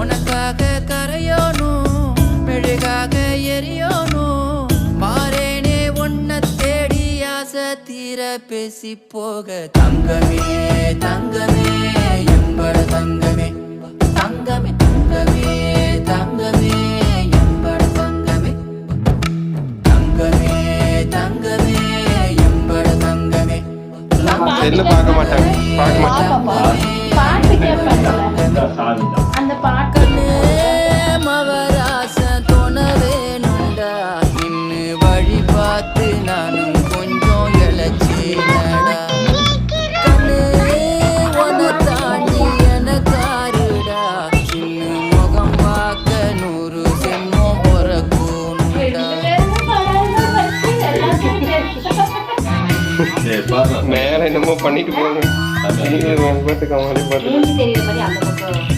உனக்காக கரையோனும் மெழுகாக எரியோனும் மாறேனே உன்னை தேடி ஆசை தீர பேசி போக தங்கமே தங்கமே எம்பட தங்கமே தங்கமே தங்கமே தங்கமே எம்பட தங்கமே தங்கமே தங்கமே எம்பட தங்கமே செல்லு பார்க்க மாட்டாங்க பாட்டு கேட்பாங்க அந்த பாட்டு மவராச தோண வேணுண்டா இன்னு வழி பார்த்து நானும் கொஞ்சம் இழைச்சேனடா கண்ணு உன தாண்டி எனக்காருடா இன்னு முகம் பார்க்க 100 சென்மம் பிறக்கணும்டா மேல என்னமோ பண்ணிட்டு போங்க பார்த்துக்காம பார்த்து தெரியுற மாதிரி அந்த பக்கம்